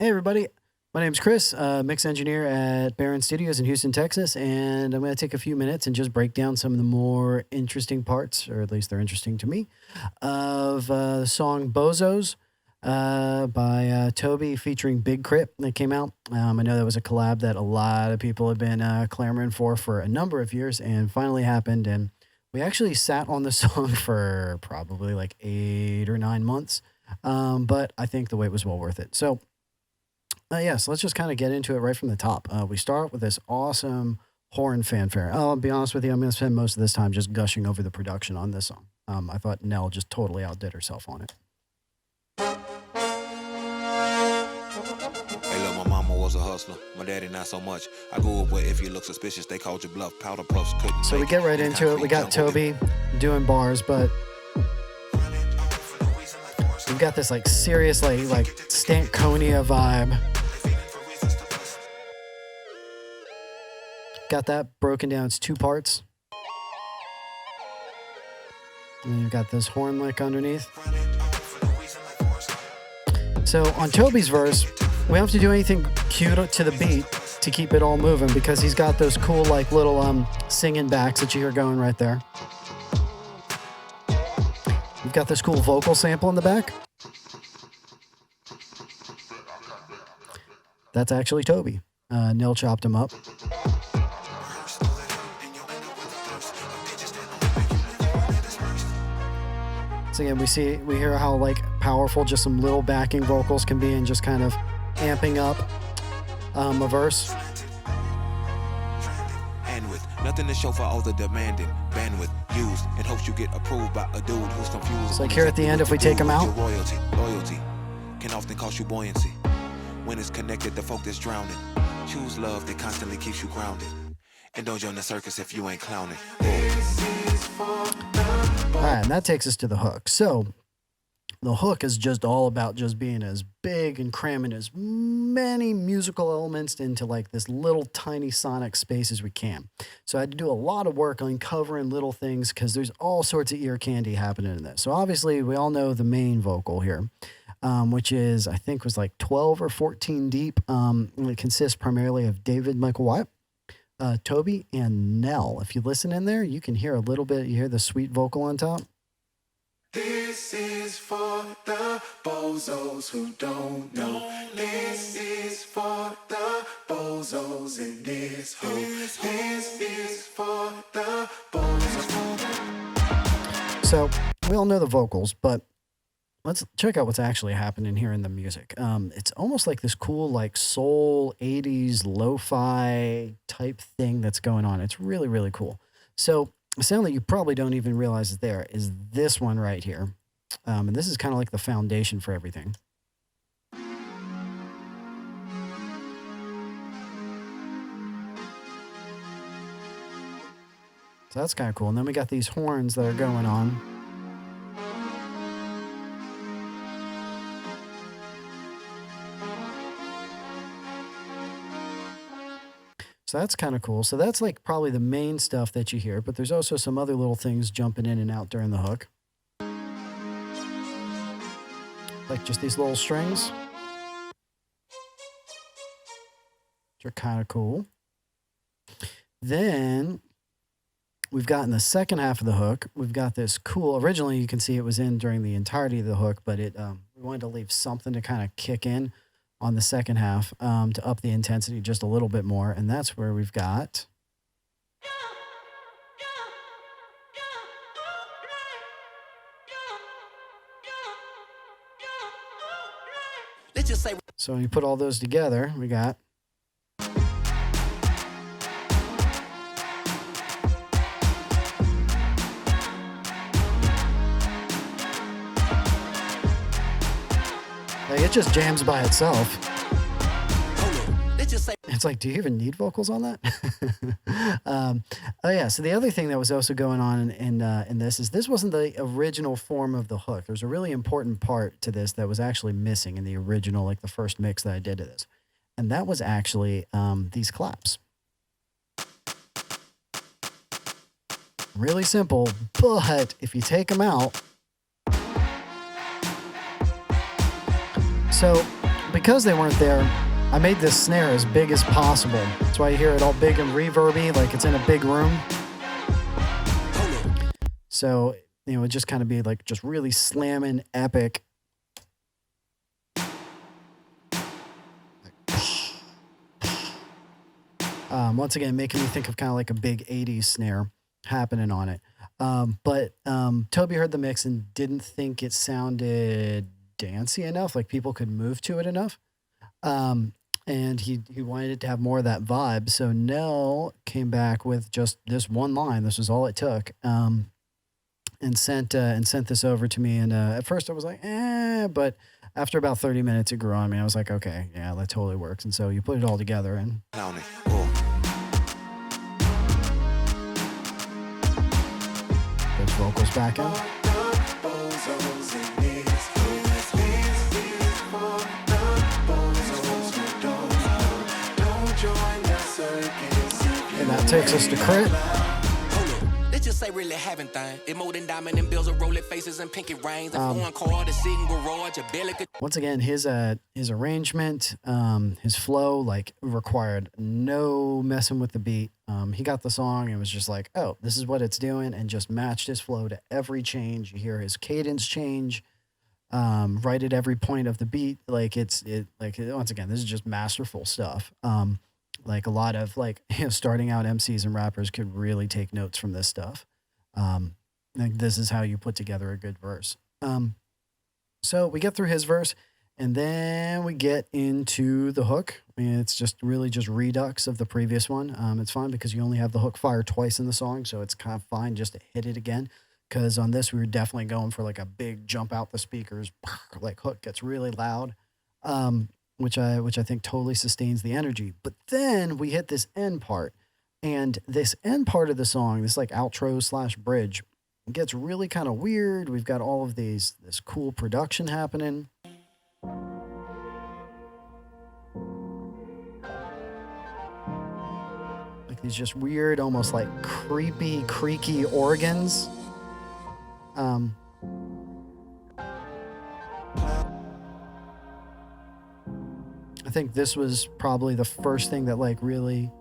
Hey everybody, my name's Chris, mix engineer at Barron Studios in Houston, Texas, and I'm going to take a few minutes and just break down some of the more interesting parts, or at least they're interesting to me, of the song Bozos by Toby featuring Big Crit that came out. I know that was a collab that a lot of people have been clamoring for a number of years and finally happened, and we actually sat on the song for probably like 8 or 9 months, but I think the wait was well worth it. So so let's just kind of get into it right from the top. We start with this awesome horn fanfare. I'll be honest with you, I'm going to spend most of this time just gushing over the production on this song. I thought Nell just totally outdid herself on it. Hey, look, my mama was a hustler. My daddy not so much. I grew up where if you look suspicious, they called you bluff. Powder puffs couldn't. So we get right into it. We got Toby doing bars, but we've got this like serious like Stankonia vibe. Got that broken down. It's 2 parts. And then you've got this horn lick underneath. So on Toby's verse, we don't have to do anything cute to the beat to keep it all moving because he's got those cool like little singing backs that you hear going right there. We've got this cool vocal sample in the back. That's actually Toby. Nell chopped him up. So again, we hear how like powerful just some little backing vocals can be and just kind of amping up a verse. And with nothing to show for all the demanding bandwidth used in hopes you get approved by a dude who's confused. It's like here at the end, if we take him out. Loyalty can often cost you buoyancy. When it's connected to folk that's drowning. Choose love that constantly keeps you grounded. And don't join the circus if you ain't clowning. All right, and that takes us to the hook. So the hook is just all about just being as big and cramming as many musical elements into like this little tiny sonic space as we can. So I had to do a lot of work on covering little things because there's all sorts of ear candy happening in this. So obviously we all know the main vocal here, which is, I think was like 12 or 14 deep. And it consists primarily of David Michael Wyatt, Toby, and Nell. If you listen in there, you can hear a little bit. You hear the sweet vocal on top. This is for the bozos who don't know. This is for the bozos in this hole. This is for the bozos. So we all know the vocals, but let's check out what's actually happening here in the music. It's almost like this cool, like soul 80s lo-fi type thing that's going on. It's really, really cool. So a sound that you probably don't even realize is there is this one right here. And this is kind of like the foundation for everything. So that's kind of cool. And then we got these horns that are going on. So that's kind of cool. So that's like probably the main stuff that you hear, but there's also some other little things jumping in and out during the hook. Like just these little strings, which are kind of cool. Then we've got in the second half of the hook, we've got this cool, originally you can see it was in during the entirety of the hook, but we wanted to leave something to kind of kick in on the second half to up the intensity just a little bit more. And that's where we've got so when you put all those together, we got like it just jams by itself. It's like, do you even need vocals on that? Oh yeah. So the other thing that was also going on in this wasn't the original form of the hook. There's a really important part to this that was actually missing in the original, like the first mix that I did to this, and that was actually these claps. Really simple, but if you take them out, so because they weren't there, I made this snare as big as possible. That's why you hear it all big and reverby, like it's in a big room. So, you know, it just kind of be like just really slamming epic. Once again, making me think of kind of like a big 80s snare happening on it. But Toby heard the mix and didn't think it sounded dancey enough, like people could move to it enough. And he wanted it to have more of that vibe. So Nell came back with just this one line. This was all it took. And sent this over to me. And at first I was like, but after about 30 minutes, it grew on me. I was like, okay, yeah, that totally works. And so you put it all together and those vocals back in. And that takes us to Crit. Just say really having thing. It more than diamond and bills of rolling faces and pinky rings. A foreign car, the sitting garage, a belly. Once again, his arrangement, his flow, like required no messing with the beat. He got the song and was just like, oh, this is what it's doing, and just matched his flow to every change. You hear his cadence change, right at every point of the beat. Like once again, this is just masterful stuff. Like a lot of like, you know, starting out MCs and rappers could really take notes from this stuff. Like this is how you put together a good verse. So we get through his verse and then we get into the hook. I mean, it's just really just redux of the previous one. It's fine because you only have the hook fire twice in the song. So it's kind of fine just to hit it again. Cause on this, we were definitely going for like a big jump out the speakers, like hook gets really loud. Which I think totally sustains the energy. But then we hit this end part, and this end part of the song, this like outro / bridge, gets really kind of weird. We've got all of this cool production happening. Like these just weird, almost like creepy, creaky organs. I think this was probably the first thing that like really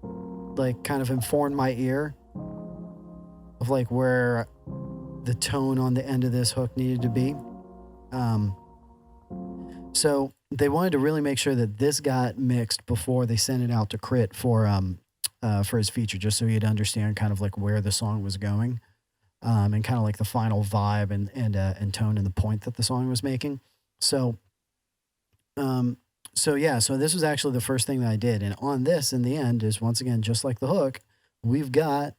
like kind of informed my ear of like where the tone on the end of this hook needed to be. So they wanted to really make sure that this got mixed before they sent it out to Crit for his feature, just so he'd understand kind of like where the song was going, and kind of like the final vibe and tone and the point that the song was making. So this was actually the first thing that I did. And on this, in the end, is once again, just like the hook, we got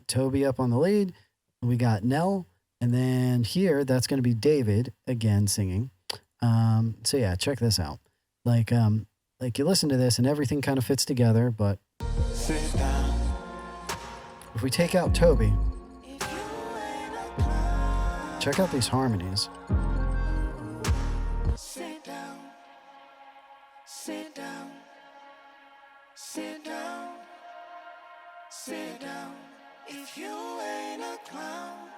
Toby up on the lead, we got Nell, and then here, that's going to be David again singing. So yeah, check this out. Like you listen to this and everything kind of fits together, but if we take out Toby, check out these harmonies. Sit down, sit down, sit down. If you ain't a clown.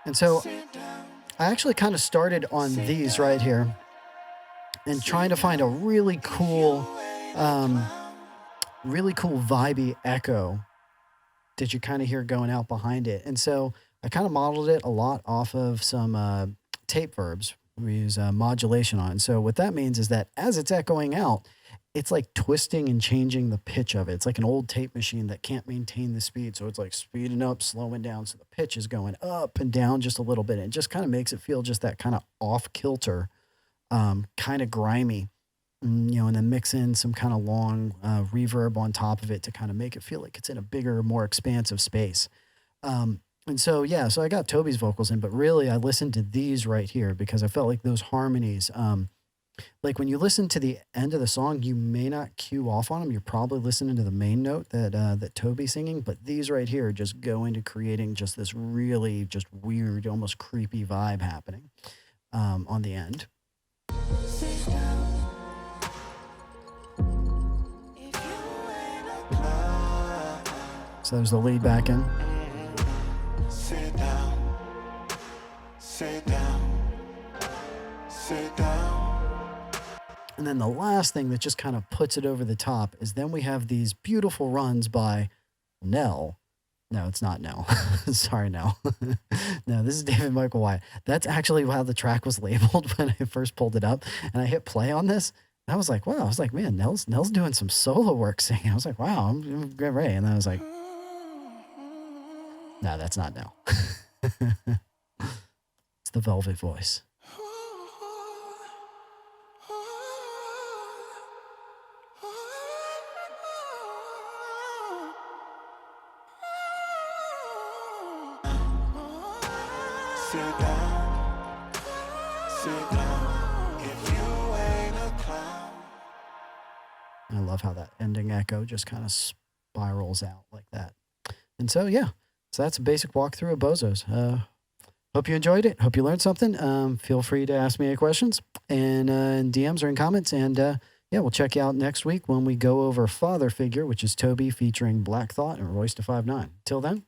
And so I actually kind of started on these right here and trying to find a really cool vibey echo that you kind of hear going out behind it. And so I kind of modeled it a lot off of some tape verbs. We use modulation on. So what that means is that as it's echoing out, it's like twisting and changing the pitch of it. It's like an old tape machine that can't maintain the speed. So it's like speeding up, slowing down. So the pitch is going up and down just a little bit. It just kind of makes it feel just that kind of off kilter, kind of grimy, you know, and then mix in some kind of long reverb on top of it to kind of make it feel like it's in a bigger, more expansive space. And so, yeah, so I got Toby's vocals in, but really I listened to these right here because I felt like those harmonies, like when you listen to the end of the song, you may not cue off on them. You're probably listening to the main note that Toby's singing, but these right here just go into creating just this really just weird, almost creepy vibe happening on the end. So there's the lead back in. Sit down, sit down, sit down, And then the last thing that just kind of puts it over the top is then we have these beautiful runs by Nell. No, it's not Nell. Sorry, Nell. No, this is David Michael Wyatt. That's actually how the track was labeled when I first pulled it up. And I hit play on this. And I was like, wow. I was like, man, Nell's doing some solo work singing. I was like, wow, I'm getting ready. And then I was like, no, that's not Nell. It's the Velvet Voice. Sit down, sit down, if you ain't a clown. I love how that ending echo just kind of spirals out like that. And so, yeah, so that's a basic walkthrough of Bozos. Hope you enjoyed it. Hope you learned something. Feel free to ask me any questions in DMs or in comments. And yeah, we'll check you out next week when we go over Father Figure, which is Toby featuring Black Thought and Royce da 5'9". Till then,